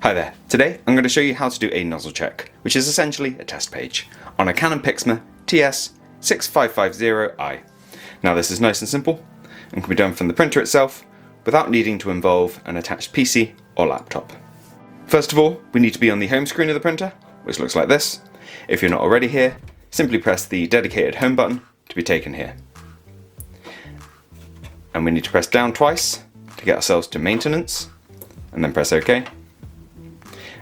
Hi there, today I'm going to show you how to do a nozzle check, which is essentially a test page, on a Canon PIXMA TS6550i. Now this is nice and simple, and can be done from the printer itself, without needing to involve an attached PC or laptop. First of all, we need to be on the home screen of the printer, which looks like this. If you're not already here, simply press the dedicated home button to be taken here. And we need to press down twice to get ourselves to maintenance, and then press OK.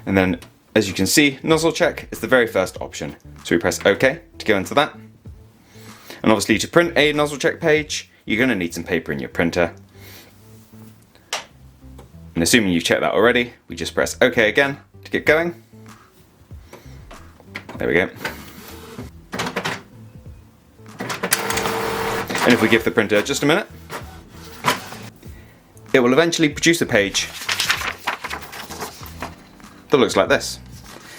And then, as you can see, nozzle check is the very first option. So we press OK to go into that. And obviously to print a nozzle check page, you're going to need some paper in your printer. And assuming you've checked that already, we just press OK again to get going. There we go. And if we give the printer just a minute, it will eventually produce a page that looks like this.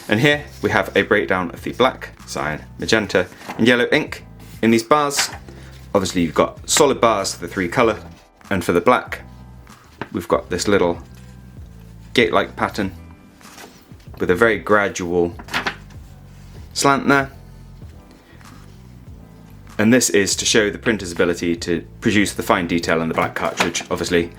And here we have a breakdown of the black, cyan, magenta and yellow ink in these bars. Obviously you've got solid bars for the three colour, and for the black we've got this little gate-like pattern with a very gradual slant there. And this is to show the printer's ability to produce the fine detail in the black cartridge, obviously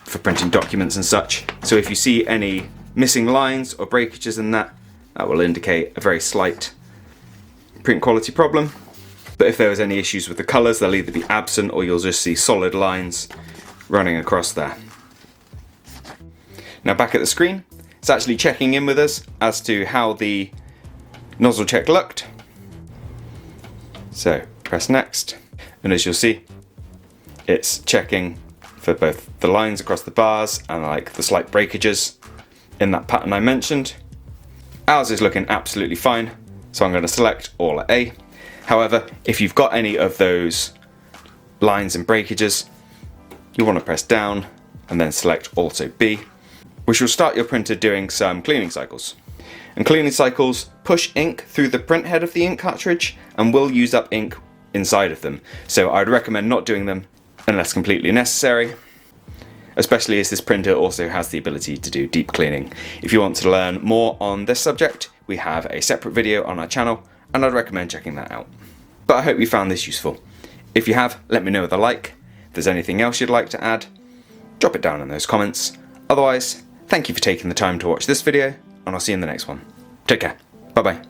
for printing documents and such. So if you see any missing lines or breakages in that, that will indicate a very slight print quality problem. But if there was any issues with the colours, they'll either be absent or you'll just see solid lines running across there. Now back at the screen, it's actually checking in with us as to how the nozzle check looked. So press next, and as you'll see, it's checking for both the lines across the bars and like the slight breakages in that pattern I mentioned. Ours is looking absolutely fine, so I'm going to select all at A. However, if you've got any of those lines and breakages, you want to press down and then select also B, which will start your printer doing some cleaning cycles. And cleaning cycles push ink through the print head of the ink cartridge and will use up ink inside of them. So I'd recommend not doing them unless completely necessary, especially as this printer also has the ability to do deep cleaning. If you want to learn more on this subject, we have a separate video on our channel, and I'd recommend checking that out. But I hope you found this useful. If you have, let me know with a like. If there's anything else you'd like to add, drop it down in those comments. Otherwise, thank you for taking the time to watch this video, and I'll see you in the next one. Take care. Bye bye.